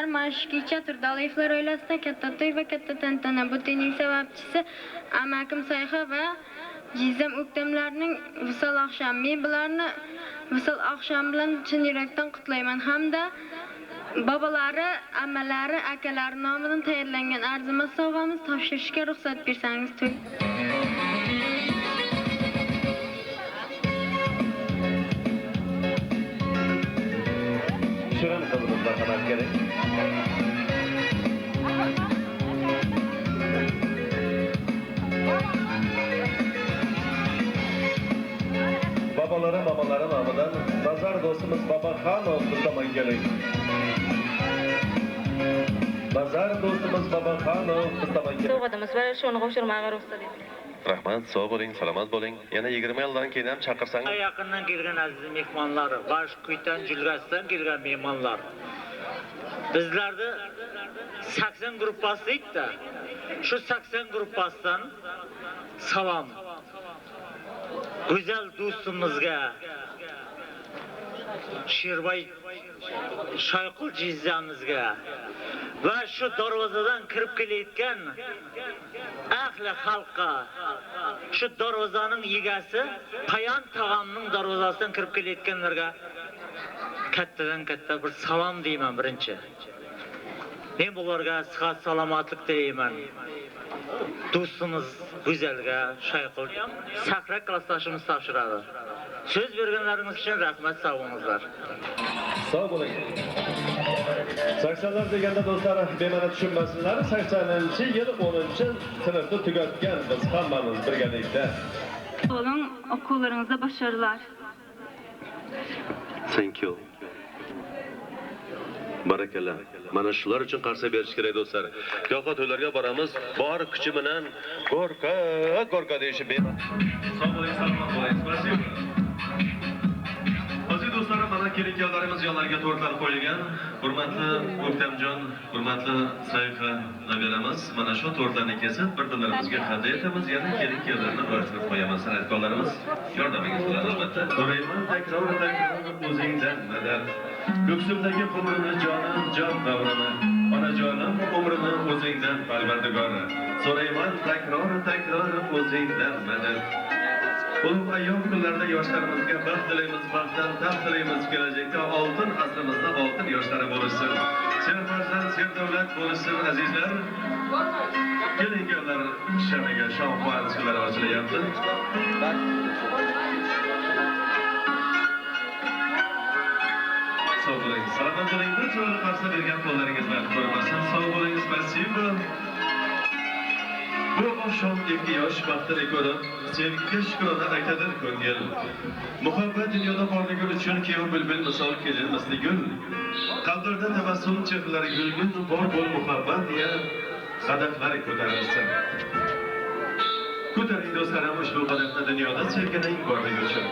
do'stlar, mana shu kecha Turdalievlar oilasida katta to'y va katta tantana. Bu to'yning sababchisi amakim Sayxa va Jizam o'ktamlarning visol oqshomi. Men bularni visol oqshomi bilan chin yurakdan qutlayman hamda bobolari, amalari, akalari nomidan tayyorlangan arzimas sovg'amiz topshirishga ruxsat bersangiz to'y. Şuranı kılımızda kadar gerek. Babalara mamalara namıdan Nazar dostumuz Baba Xanov kutlamak gerek. Nazar dostumuz Baba Xanov kutlamak gerek. Sovg'adimiz va shuni qo'shirmaga ruxsat eting. Rahmat, sog' bo'ling, salomat bo'ling. Yana 20 yildan keyin ham chaqirsangiz. Yaqindan kelgan aziz mehmonlar, Boshquytan Julgasdan kelgan mehmonlar. Bizlarda 80 gruppasi deydi. Shu 80 gruppasidan salom. Go'zal do'stimizga Sherbay Shoyqul jizzamizga va shu darvozadan kirib kelayotgan ahli xalqqa, shu darvozaning egasi Payan tog'amning darvozasidan kirib kelayotganlarga kattadan katta bir salom deyman birinchi. Men bularga sihat salomatlik tilayman. Do'stimiz Go'zalga Shoyqul Saqra klassdoshimiz topshiradi. Söz berganlaringiz uchun rahmat, sog' bo'linglar. Sağ olun. 80'lar deganda do'stlar bema'ni tushunmasinlar. 80-yil 10-sınıfda tugatgan biz hammamiz birgalikda. Oğlum, okullarınızda başarılar. Thank you. Barakallah. Mana shular uchun qarsa berish kerak do'stlar. Yo'q, to'ylarga boramiz, bor kuchi bilan gorka deyishib ber. Sog' bo'ling, salomat bo'ling. Spasibo. Aziz do'stlarim, mana kelinlarimiz yonlariga tortlar qo'yilgan. Hurmatli O'ktamjon, hurmatli Sayxa nabiramiz, mana shu tortlarni kesib bir-birlarimizga hadya etamiz. Yana kelinlarni ro'yxatga qo'yamiz. San'atkorlarimiz yordamingizga bo'ladi albatta. So'rayman takror o'zingdan madad. Ko'ksimdagi qumrini jonim jon davrini, onajonim umrini o'zingdan parvardigori. So'rayman takror o'zingdan madad. Ulug' ayyom kunlarida yoshlarimizga baxt tilaymiz, baxtdan taxt tilaymiz, kelajakda oltin asrimizda oltin yoshlari bo'lsin. Serfarzand, serdavlat bo'lsin azizlar. Kelinlar shamiga shahvat shular ochilyapti. Sog' bo'ling, salomat bo'ling. Bir joyga qarsa bergan qo'llaringiz bilan ko'rmasin. Sog' bo'ling, spasibo. Bu oqshom ikki yosh baxtli ko'rib, sevgiga shukrona aytadir ko'ngil. Muhabbat dunyoda borligi uchun kuyov bilbil misol kelin misli gul. Qalblarda tabassum chehralari gulgun, bor bo'l muhabbat deya qadamlar ko'tarilsin. Ko'taring do'stlarim ushbu qadamni dunyoda sevgining borligi uchun.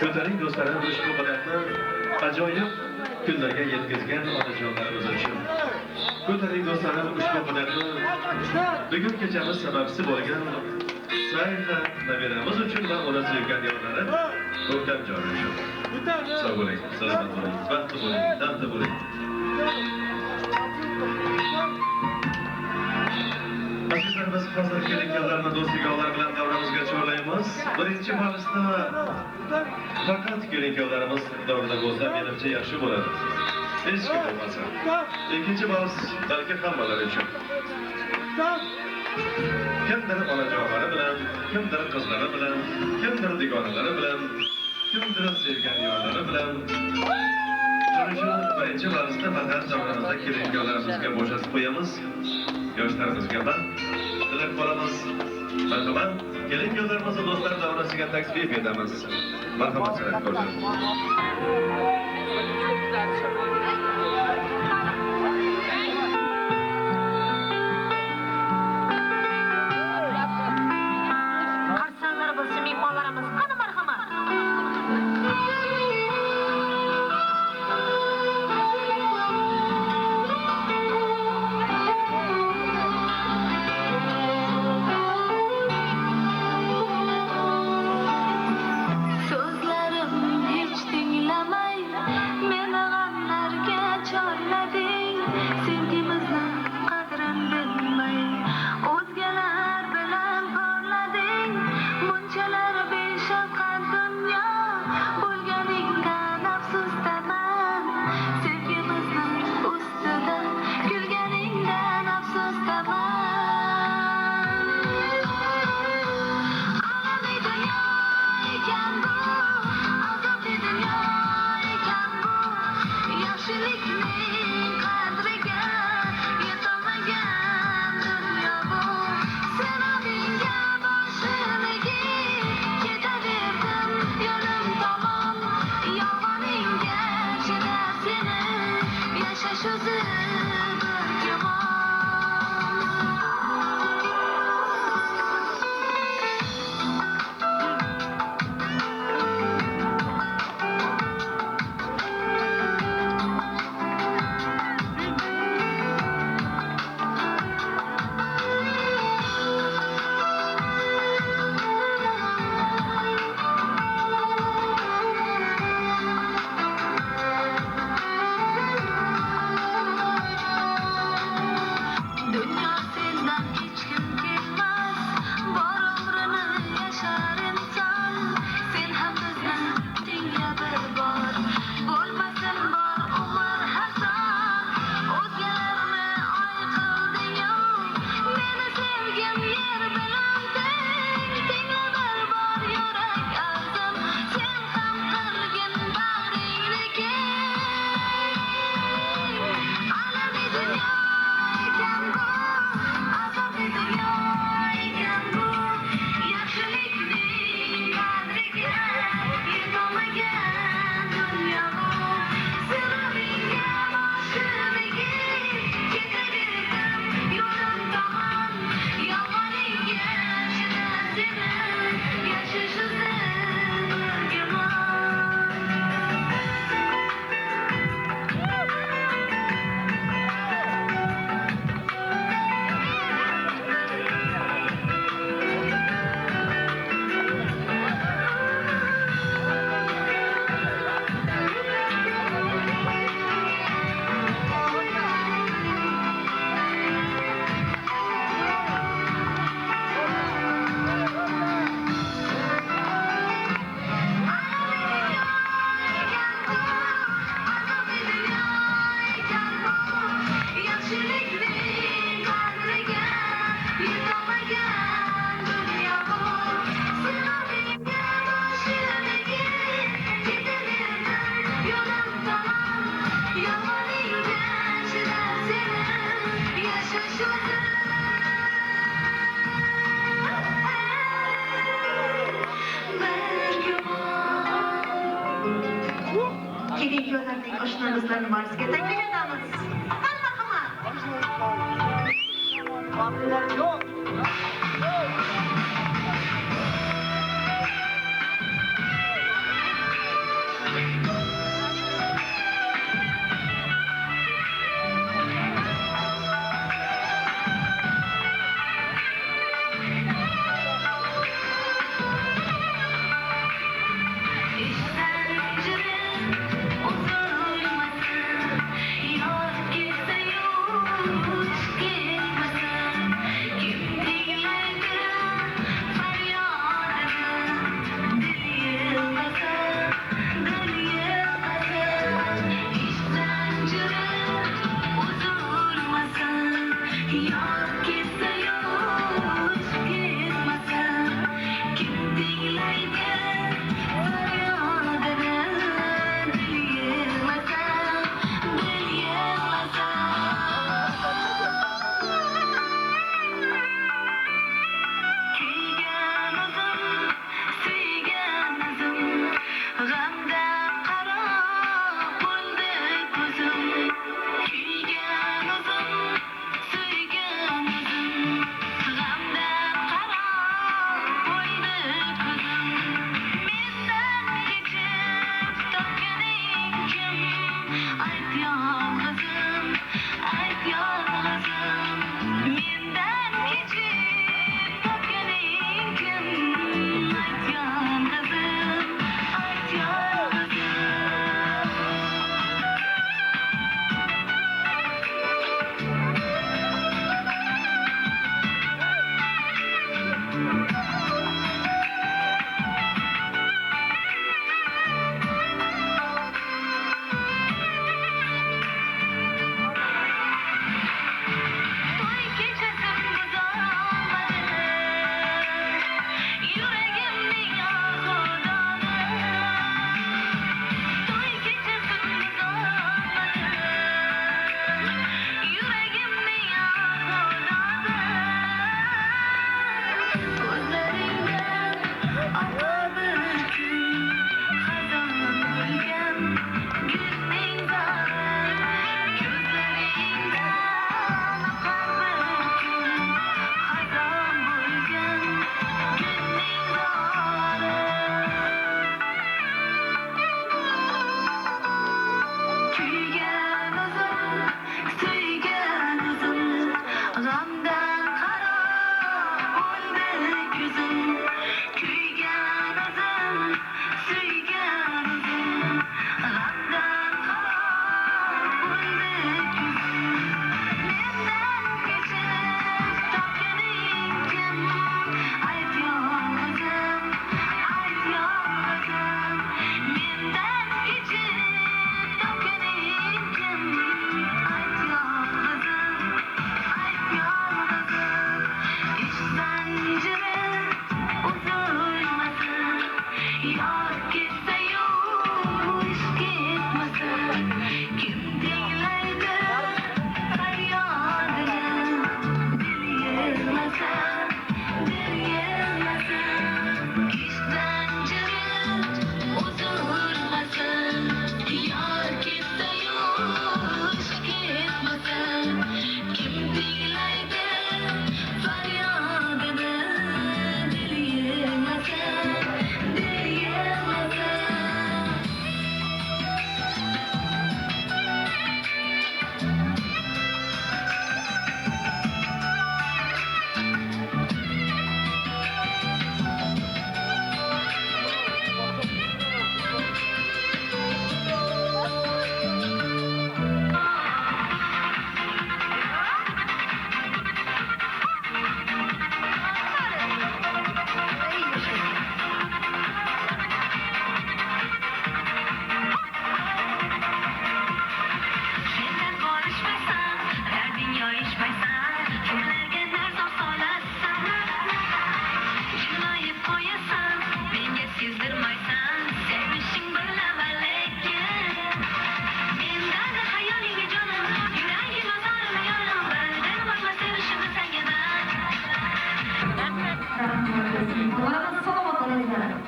Ko'taring do'stlarim ushbu qadamni ajoyib kunlarga yetkazgan onajonlarimiz uchun. Ko'taring do'stlarim ushbu qadamni bugun kechamiz sababchisi bo'lgan Sayxa nabiramiz uchun va uni sevgan yorlari O'ktamjon uchun. Sog' bo'ling, salomat bo'ling, baxtli bo'ling, dardli bo'ling. Azizlarimiz hozir kelinlarni do'stigonlar bilan davramizga chorlaymiz. Birinchi mavsumda faqat kelinlarimiz davrida bo'lsa menimcha yaxshi bo'ladi. Hech kim bo'lmasa. Ikkinchi mavsum balki hammalar uchun. Kimdir onajonlari bilan, kimdir qizlari bilan, kimdir dugonalari bilan, kimdir sevgan yorlari bilan. Shuning uchun birinchi mavsumda faqat davramizda kelinlarimizga bo'shatib qo'yamiz. Yoshlarimizga baxt tilab qolamiz. Marhamat, kelinlarimizni do'stlar davrasiga taklif etamiz. Marhamat, san'atkorlar. Qarsanlar bo'lsin mehmonlarimiz, qani marhamat. So'zlarim hech tinglamay, meni g'amlar oshnamizlarning barisiga taklif etamiz. Marhamat.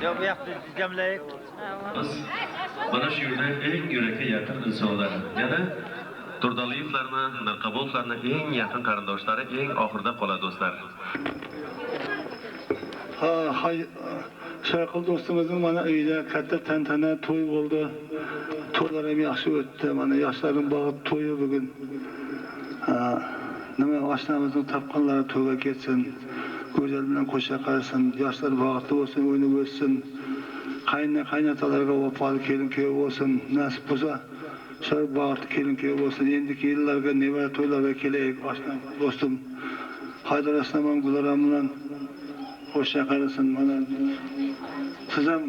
Ya bu yaptı cemleyip Mana shu yerda eng yurakka yaqin insonlar, yana Turdaliyevlarni, Narqabolovlarni eng yaqin qarindoshlari eng oxirida qoladi do'stlar. Şarkıl dostumuzun bana öyle katta tantana toy oldu. Toylar hem yaxşı öttü. Bana yaşların bağı toyu bugün. Nima aşnamızın tapqanları toyga ketsin. Güzel bilen koşa qarasın. Yaşlar bağıtlı olsun, oyunu ötsün. Kaynatalarga vafalı kelin köy olsun. Nasip olsa şöyle bağıtlı kelin köy olsun. Endiki yıllarga nevar toylarga keleyik aşnam dostum. Haydar Aslanman Gularam'la koşa qarasın. Bana sizem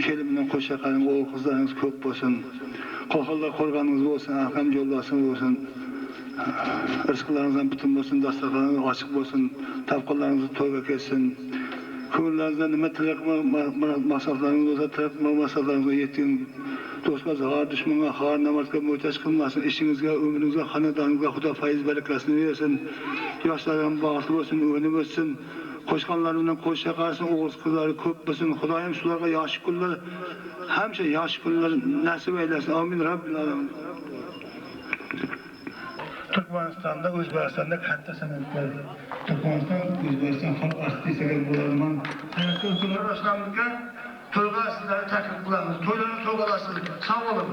kelimden koşa qarasın. Oğul kızlarınız köp olsun. Kolhalda korganınız olsun. Arkam yollasınız olsun. Rızkılarınızdan bütün olsun, dastarlarınız açık olsun, tapqalarınızı toyga ketsin. Köngüllerinizden nima tilak masraflarınız olsa, tilak masraflarınızga yettiğin dostlar, har düşmana, har namazga muhtaç kılmasın. İşinizge, ömrünüzge, xanedanınızga Xudo faiz berekasini versin. Yaşlardan bağışlı olsun, önüm ötsün. Koşkanlarından koşa qarasın, oğuz kızları köp olsun. Xudoyim şularga yaxshi kunlar, hemşe yaxshi kunlar nasip eylesin. Amin Rabbil alamin. Türkmenistan'da, Özbekistan'da katta sanatlar. Türkmenistan, Özbekistan halk artistiga bo'laman. To'ylar aşlamızda to'yga sizlarni taklif qilamiz. To'ylarni to'ygalasizlar. Sağ olun.